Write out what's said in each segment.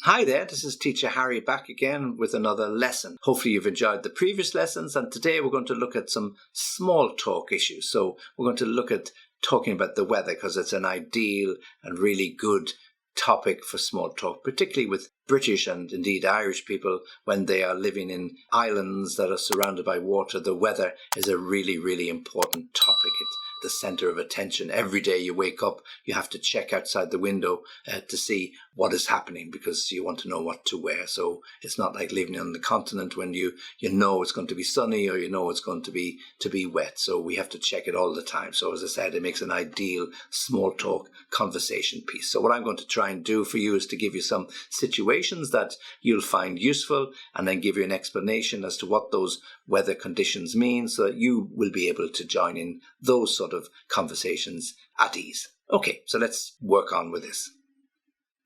Hi there, this is Teacher Harry back again with another lesson. Hopefully you've enjoyed the previous lessons, and today we're going to look at some small talk issues. So we're going to look at talking about the weather because it's an ideal and really good topic for small talk, particularly with British and indeed Irish people when they are living in islands that are surrounded by water. The weather is a really, really important topic. It's the centre of attention. Every day you wake up, you have to check outside the window to see what is happening because you want to know what to wear. So it's not like living on the continent when you know it's going to be sunny or you know it's going to be wet. So we have to check it all the time. So as I said, it makes an ideal small talk conversation piece. So what I'm going to try and do for you is to give you some situations that you'll find useful and then give you an explanation as to what those weather conditions mean so that you will be able to join in those sort of conversations at ease. Okay, so let's work on with this.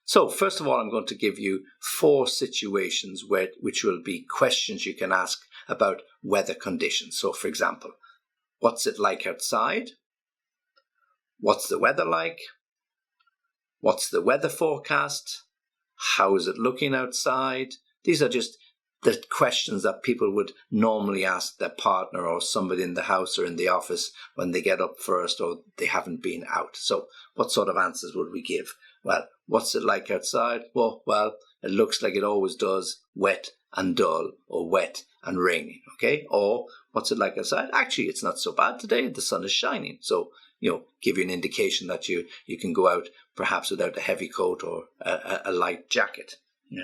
So first of all, I'm going to give you 4 situations which will be questions you can ask about weather conditions. So for example, what's it like outside? What's the weather like? What's the weather forecast? How is it looking outside? These are just the questions that people would normally ask their partner or somebody in the house or in the office when they get up first or they haven't been out. So what sort of answers would we give? Well, what's it like outside? Well, it looks like it always does, wet and dull or wet and raining, okay? Or what's it like outside? Actually, it's not so bad today. The sun is shining. So, give you an indication that you can go out perhaps without a heavy coat or a light jacket. Yeah.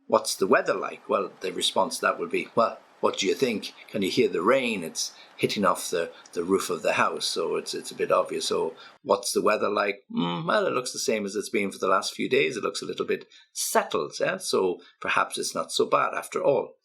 What's the weather like? Well, the response to that would be, well, what do you think? Can you hear the rain? It's hitting off the roof of the house, so it's a bit obvious. So what's the weather like? Well, it looks the same as it's been for the last few days. It looks a little bit settled, yeah? So perhaps it's not so bad after all.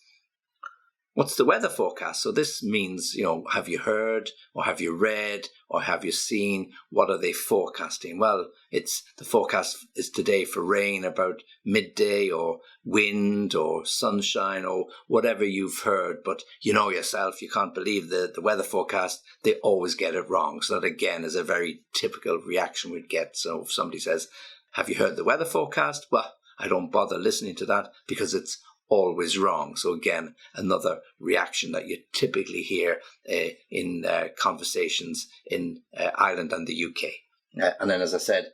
What's the weather forecast? So this means, have you heard or have you read or have you seen? What are they forecasting? Well, the forecast is today for rain about midday or wind or sunshine or whatever you've heard. But you know yourself, you can't believe the weather forecast. They always get it wrong. So that again is a very typical reaction we'd get. So if somebody says, have you heard the weather forecast? Well, I don't bother listening to that because it's always wrong. So again, another reaction that you typically hear in conversations in Ireland and the UK. And then, as I said,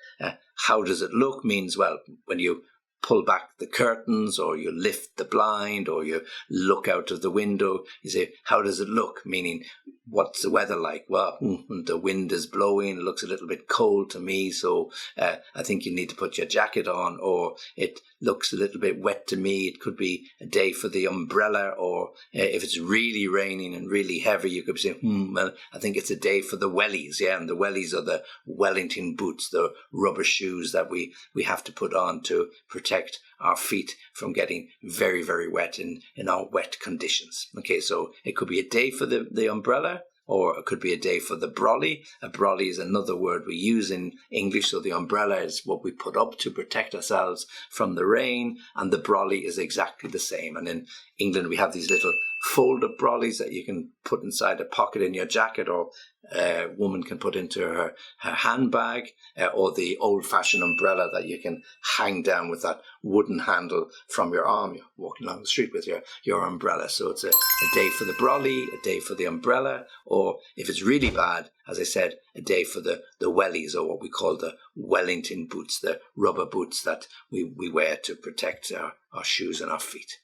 how does it look means, well, when you pull back the curtains or you lift the blind or you look out of the window, you say, how does it look? Meaning, what's the weather like? Well, the wind is blowing, it looks a little bit cold to me, so I think you need to put your jacket on, or it looks a little bit wet to me. It could be a day for the umbrella, or if it's really raining and really heavy, you could be saying, well, I think it's a day for the wellies, yeah, and the wellies are the Wellington boots, the rubber shoes that we have to put on to protect our feet from getting very, very wet in our wet conditions. Okay, so it could be a day for the umbrella, or it could be a day for the brolly. A brolly is another word we use in English. So the umbrella is what we put up to protect ourselves from the rain, and the brolly is exactly the same. And in England, we have these little fold-up brollies that you can put inside a pocket in your jacket, or a woman can put into her handbag, or the old-fashioned umbrella that you can hang down with that wooden handle from your arm. You're walking along the street with your umbrella. So it's a day for the brolly, a day for the umbrella, or if it's really bad, as I said, a day for the wellies, or what we call the Wellington boots, the rubber boots that we wear to protect our shoes and our feet.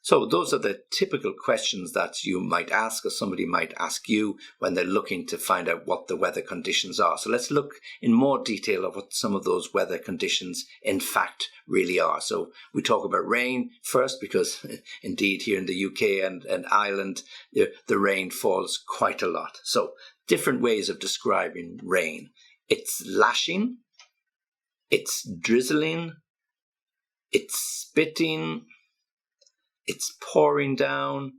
So those are the typical questions that you might ask, or somebody might ask you when they're looking to find out what the weather conditions are. So let's look in more detail at what some of those weather conditions in fact really are. So we talk about rain first because indeed here in the UK and Ireland, the rain falls quite a lot. So different ways of describing rain. It's lashing, it's drizzling, it's spitting, it's pouring down,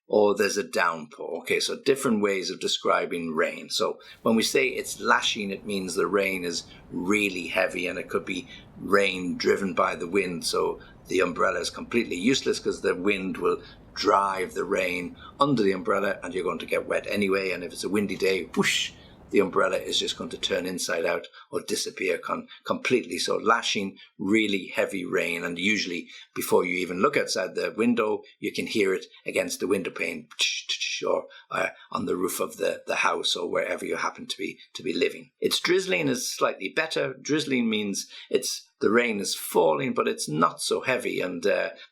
or there's a downpour. Okay, so different ways of describing rain. So when we say it's lashing, it means the rain is really heavy, and it could be rain driven by the wind. So the umbrella is completely useless because the wind will drive the rain under the umbrella and you're going to get wet anyway. And if it's a windy day, whoosh, the umbrella is just going to turn inside out or disappear completely. So lashing, really heavy rain, and usually before you even look outside the window, you can hear it against the window pane or on the roof of the house or wherever you happen to be living. It's drizzling is slightly better. Drizzling means the rain is falling, but it's not so heavy, and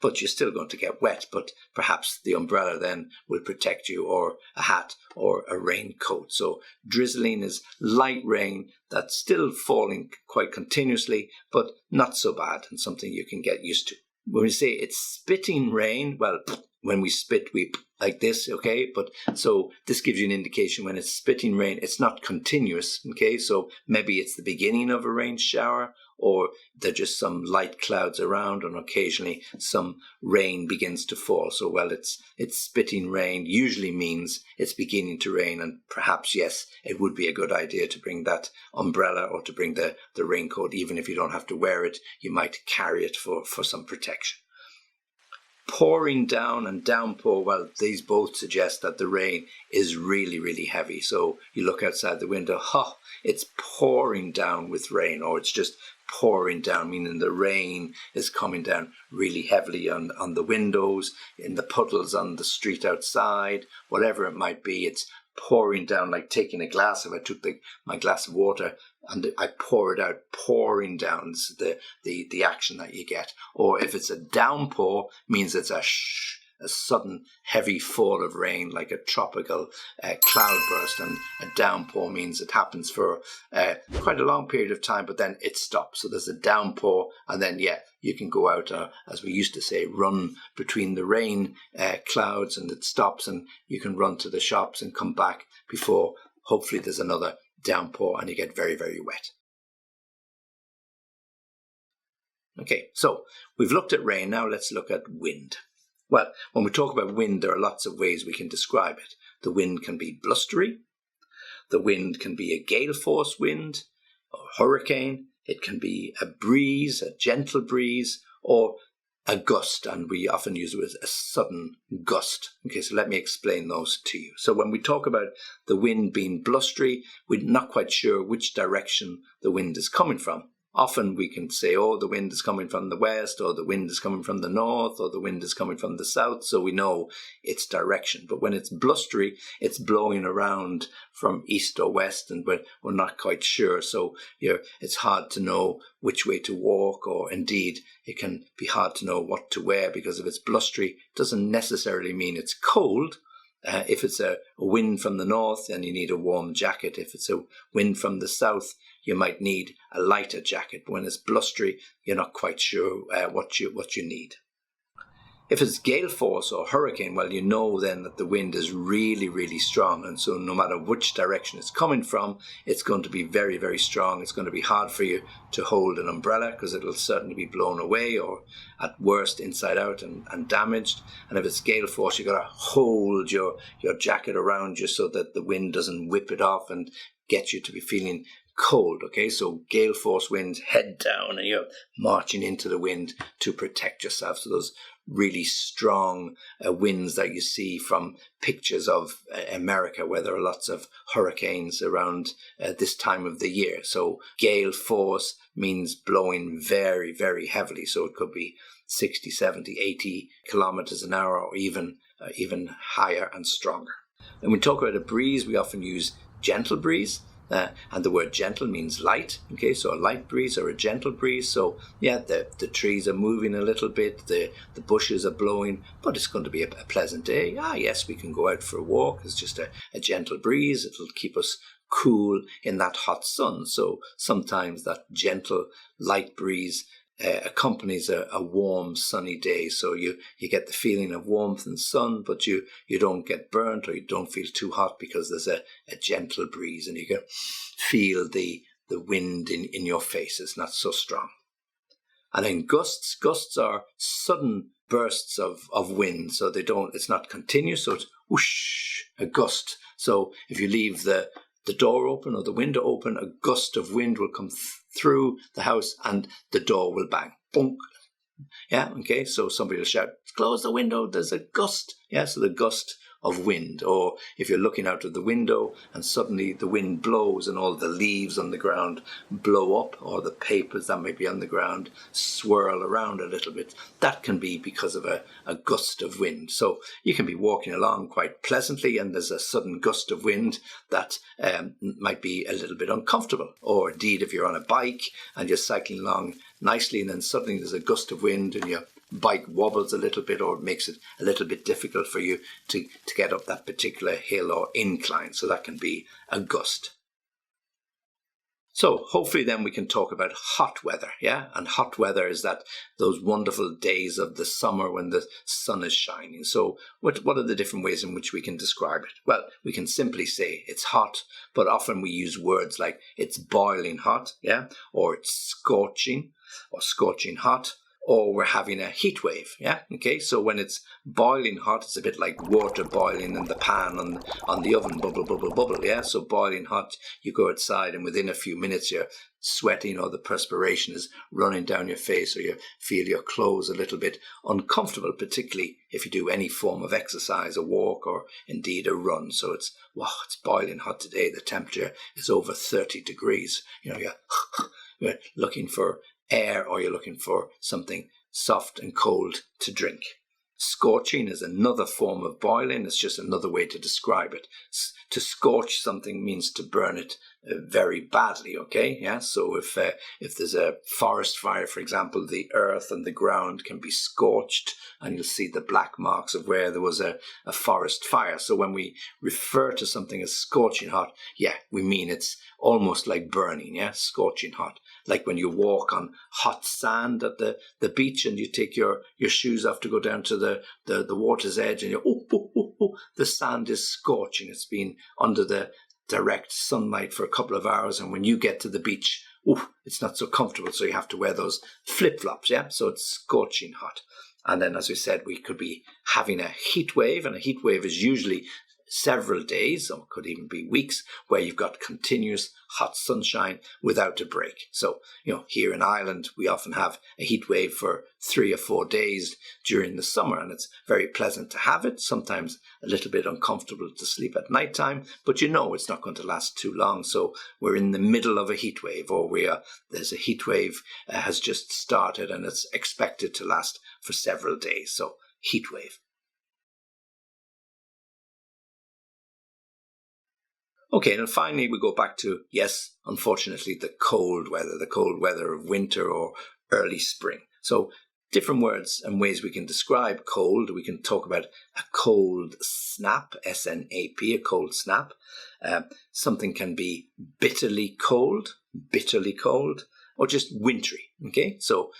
but you're still going to get wet. But perhaps the umbrella then will protect you, or a hat, or a raincoat. So drizzling is light rain that's still falling quite continuously, but not so bad, and something you can get used to. When we say it's spitting rain, well, when we spit, we like this, okay? But so this gives you an indication when it's spitting rain, it's not continuous, okay? So maybe it's the beginning of a rain shower, or there's just some light clouds around, and occasionally some rain begins to fall. So, well, it's spitting rain usually means it's beginning to rain, and perhaps, yes, it would be a good idea to bring that umbrella or to bring the raincoat. Even if you don't have to wear it, you might carry it for some protection. Pouring down and downpour, well, these both suggest that the rain is really, really heavy. So you look outside the window, it's pouring down with rain, or it's just pouring down, meaning the rain is coming down really heavily on the windows, in the puddles on the street outside, whatever it might be. It's pouring down, like taking a glass. If I took my glass of water and I pour it out, pouring down is the action that you get. Or if it's a downpour, means it's a sudden heavy fall of rain, like a tropical cloudburst, and a downpour means it happens for quite a long period of time, but then it stops. So there's a downpour, and then you can go out, as we used to say, run between the rain clouds, and it stops, and you can run to the shops and come back before hopefully there's another downpour and you get very, very wet. Okay, so we've looked at rain. Now let's look at wind. Well, when we talk about wind, there are lots of ways we can describe it. The wind can be blustery. The wind can be a gale force wind or hurricane. It can be a breeze, a gentle breeze, or a gust, and we often use it as a sudden gust. Okay, so let me explain those to you. So when we talk about the wind being blustery, we're not quite sure which direction the wind is coming from. Often we can say, the wind is coming from the west, or the wind is coming from the north, or the wind is coming from the south, so we know its direction. But when it's blustery, it's blowing around from east or west, and we're not quite sure. So it's hard to know which way to walk, or indeed it can be hard to know what to wear, because if it's blustery, it doesn't necessarily mean it's cold. If it's a wind from the north, then you need a warm jacket. If it's a wind from the south, you might need a lighter jacket. But when it's blustery, you're not quite sure what you need. If it's gale force or hurricane, well, you know then that the wind is really, really strong. And so no matter which direction it's coming from, it's going to be very, very strong. It's going to be hard for you to hold an umbrella, because it'll certainly be blown away, or at worst inside out and damaged. And if it's gale force, you've got to hold your jacket around you so that the wind doesn't whip it off and get you to be feeling cold. Okay, so gale force winds, head down, and you're marching into the wind to protect yourself. So those really strong winds that you see from pictures of America, where there are lots of hurricanes around this time of the year. So gale force means blowing very, very heavily. So it could be 60, 70, 80 kilometers an hour, or even higher and stronger. And when we talk about a breeze, we often use gentle breeze. And the word gentle means light. Okay, so a light breeze or a gentle breeze. So the trees are moving a little bit, the bushes are blowing, but it's going to be a pleasant day. Yes, we can go out for a walk. It's just a gentle breeze. It'll keep us cool in that hot sun. So sometimes that gentle light breeze accompanies a warm sunny day, so you get the feeling of warmth and sun, but you don't get burnt, or you don't feel too hot, because there's a gentle breeze, and you can feel the wind in your face. It's not so strong. And then gusts are sudden bursts of wind, so it's not continuous, so it's whoosh, a gust. So if you leave the door open or the window open, a gust of wind will come through the house and the door will bang. Bonk. Yeah, okay, so somebody will shout, close the window, there's a gust. Yeah, so the gust of wind. Or if you're looking out of the window and suddenly the wind blows and all the leaves on the ground blow up, or the papers that might be on the ground swirl around a little bit, that can be because of a gust of wind. So you can be walking along quite pleasantly and there's a sudden gust of wind that might be a little bit uncomfortable. Or indeed, if you're on a bike and you're cycling along nicely and then suddenly there's a gust of wind and your bike wobbles a little bit, or it makes it a little bit difficult for you to get up that particular hill or incline. So that can be a gust. So hopefully then we can talk about hot weather, yeah? And hot weather is that those wonderful days of the summer when the sun is shining. So what are the different ways in which we can describe it? Well, we can simply say it's hot, but often we use words like it's boiling hot, yeah? Or it's scorching, or scorching hot, or we're having a heat wave, yeah? Okay, so when it's boiling hot, it's a bit like water boiling in the pan on the oven, bubble, bubble, bubble, yeah? So boiling hot, you go outside and within a few minutes you're sweating or the perspiration is running down your face, or you feel your clothes a little bit uncomfortable, particularly if you do any form of exercise, a walk or indeed a run. So it's boiling hot today. The temperature is over 30 degrees. You know, you're looking for air, or you're looking for something soft and cold to drink. Scorching is another form of boiling. It's just another way to describe it. To scorch something means to burn it very badly, okay? Yeah, so if there's a forest fire, for example, the earth and the ground can be scorched and you'll see the black marks of where there was a forest fire. So when we refer to something as scorching hot, yeah, we mean it's almost like burning, yeah, scorching hot. Like when you walk on hot sand at the beach and you take your shoes off to go down to the water's edge and the sand is scorching. It's been under the direct sunlight for a couple of hours, and when you get to the beach, it's not so comfortable, so you have to wear those flip-flops, yeah? So it's scorching hot. And then, as we said, we could be having a heat wave, and a heat wave is usually several days, or could even be weeks, where you've got continuous hot sunshine without a break. So, you know, here in Ireland, we often have a heat wave for 3 or 4 days during the summer, and it's very pleasant to have it, sometimes a little bit uncomfortable to sleep at night time, but you know it's not going to last too long. So we're in the middle of a heat wave, or there's a heat wave has just started and it's expected to last for several days. So heat wave. Okay, and finally we go back to, yes, unfortunately, the cold weather of winter or early spring. So different words and ways we can describe cold. We can talk about a cold snap, S-N-A-P, a cold snap. Something can be bitterly cold, or just wintry, okay? So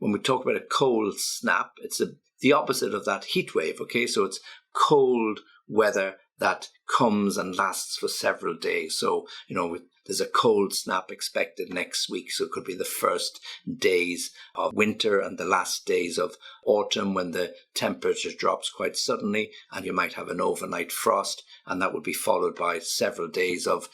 when we talk about a cold snap, it's the opposite of that heat wave, okay? So it's cold weather that comes and lasts for several days. So, you know, there's a cold snap expected next week. So it could be the first days of winter and the last days of autumn when the temperature drops quite suddenly and you might have an overnight frost, and that would be followed by several days of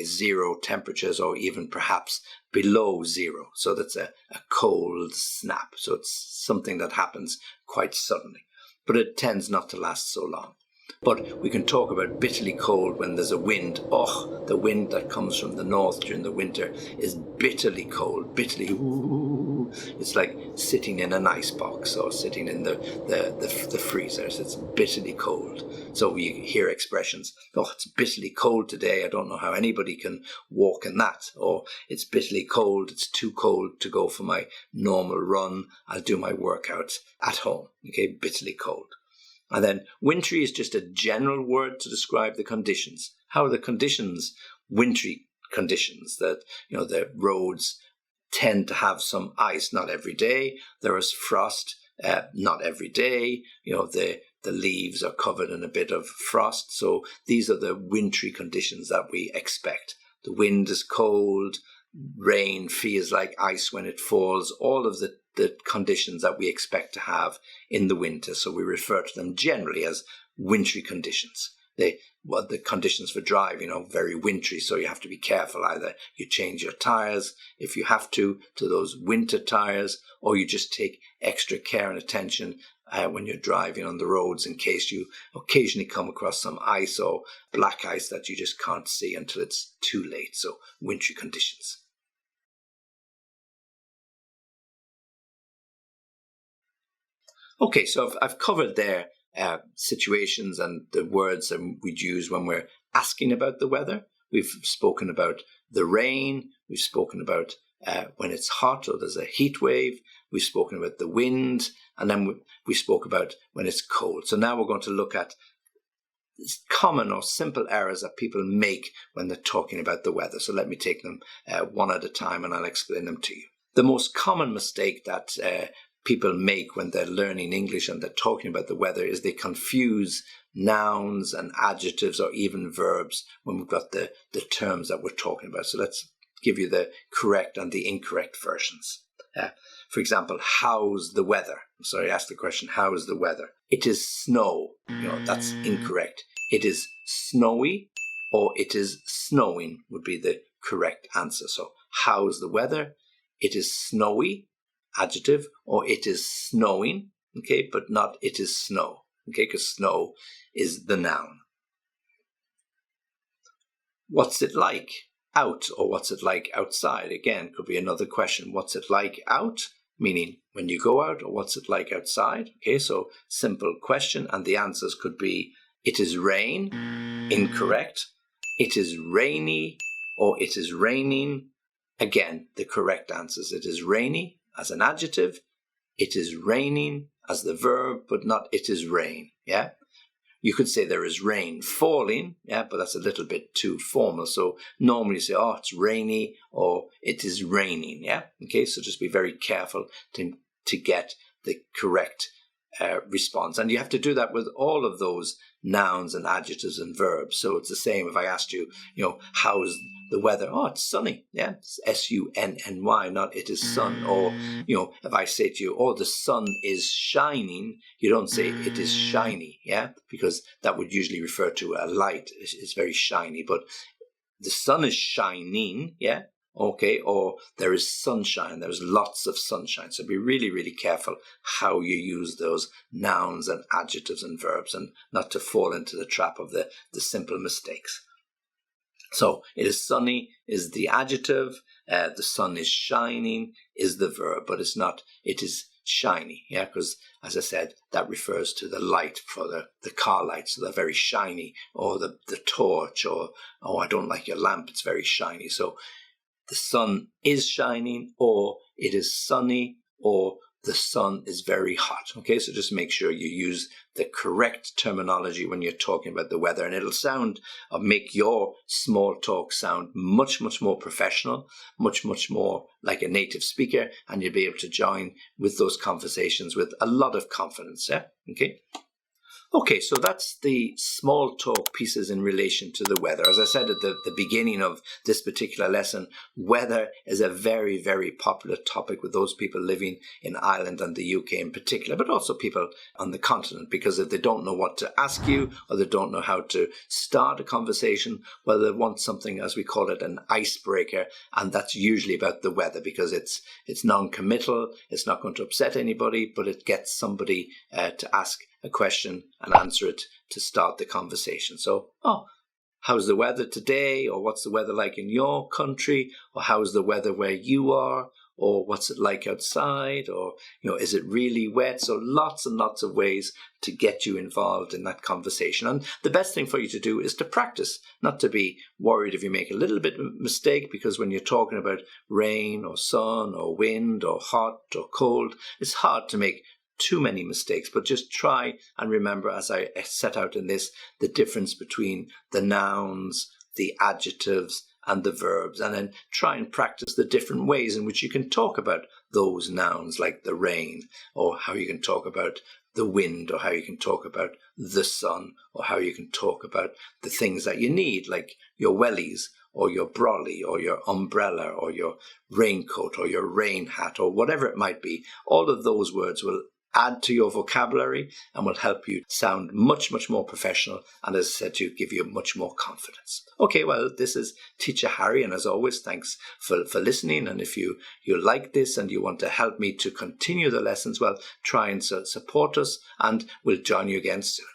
zero temperatures or even perhaps below zero. So that's a cold snap. So it's something that happens quite suddenly, but it tends not to last so long. But we can talk about bitterly cold when there's a wind. The wind that comes from the north during the winter is bitterly cold. It's like sitting in an ice box or sitting in the freezers. It's bitterly cold. So we hear expressions, it's bitterly cold today. I don't know how anybody can walk in that. Or it's bitterly cold. It's too cold to go for my normal run. I'll do my workout at home. Okay, bitterly cold. And then wintry is just a general word to describe the conditions. How are the conditions? Wintry conditions, that, you know, the roads tend to have some ice, not every day. There is frost, not every day. You know, the leaves are covered in a bit of frost. So these are the wintry conditions that we expect. The wind is cold, rain feels like ice when it falls, all of the conditions that we expect to have in the winter. So we refer to them generally as wintry conditions. The conditions for driving are very wintry, so you have to be careful. Either you change your tires if you have to those winter tires, or you just take extra care and attention when you're driving on the roads, in case you occasionally come across some ice or black ice that you just can't see until it's too late. So wintry conditions. Okay, so I've covered there situations and the words that we'd use when we're asking about the weather. We've spoken about the rain. We've spoken about when it's hot or there's a heat wave. We've spoken about the wind. And then we spoke about when it's cold. So now we're going to look at common or simple errors that people make when they're talking about the weather. So let me take them one at a time and I'll explain them to you. The most common mistake that people make when they're learning English and they're talking about the weather is they confuse nouns and adjectives or even verbs when we've got the terms that we're talking about. So let's give you the correct and the incorrect versions. For example, how's the weather? Sorry, ask the question, how is the weather? It is snow. That's incorrect. It is snowy or it is snowing would be the correct answer. So how's the weather? It is snowy, adjective, or it is snowing, okay, but not it is snow, okay, because snow is the noun. What's it like out or what's it like outside? Again, could be another question. What's it like out? Meaning when you go out, or what's it like outside? Okay, so simple question, and the answers could be it is rain, incorrect. It is rainy, or it is raining. Again, the correct answers. It is rainy as an adjective. It is raining as the verb, but not it is rain. Yeah. You could say there is rain falling, yeah, but that's a little bit too formal. So normally you say, oh, it's rainy or it is raining, yeah? Okay, so just be very careful to get the correct response. And you have to do that with all of those nouns and adjectives and verbs. So it's the same if I asked you, how's the weather? Oh, it's sunny. Yeah, it's sunny, not it is sun. Or, if I say to you, oh, the sun is shining, you don't say it is shiny. Yeah, because that would usually refer to a light. It's very shiny, but the sun is shining. Yeah. Okay, or there is sunshine, there's lots of sunshine. So be really, really careful how you use those nouns and adjectives and verbs and not to fall into the trap of the simple mistakes. So it is sunny is the adjective, the sun is shining is the verb, but it's not, it is shiny, yeah, because as I said, that refers to the light for the car lights, so they're very shiny, or the torch, or, oh, I don't like your lamp, it's very shiny. So the sun is shining, or it is sunny, or the sun is very hot. Okay, so just make sure you use the correct terminology when you're talking about the weather, and it'll make your small talk sound much, much more professional, much, much more like a native speaker, and you'll be able to join with those conversations with a lot of confidence. Yeah, okay. Okay, so that's the small talk pieces in relation to the weather. As I said at the beginning of this particular lesson, weather is a very, very popular topic with those people living in Ireland and the UK in particular, but also people on the continent, because if they don't know what to ask you or they don't know how to start a conversation, well, they want something, as we call it, an icebreaker, and that's usually about the weather because it's non-committal, it's not going to upset anybody, but it gets somebody to ask a question and answer it to start the conversation. So, how's the weather today? Or what's the weather like in your country? Or how's the weather where you are? Or what's it like outside? Or, is it really wet? So lots and lots of ways to get you involved in that conversation. And the best thing for you to do is to practice, not to be worried if you make a little bit of a mistake, because when you're talking about rain or sun or wind or hot or cold, it's hard to make too many mistakes, but just try and remember, as I set out in this, the difference between the nouns, the adjectives, and the verbs, and then try and practice the different ways in which you can talk about those nouns, like the rain, or how you can talk about the wind, or how you can talk about the sun, or how you can talk about the things that you need, like your wellies, or your brolly, or your umbrella, or your raincoat, or your rain hat, or whatever it might be. All of those words will add to your vocabulary and will help you sound much, much more professional. And as I said, to give you much more confidence. Okay, well, this is Teacher Harry. And as always, thanks for listening. And if you like this and you want to help me to continue the lessons, well, try and support us, and we'll join you again soon.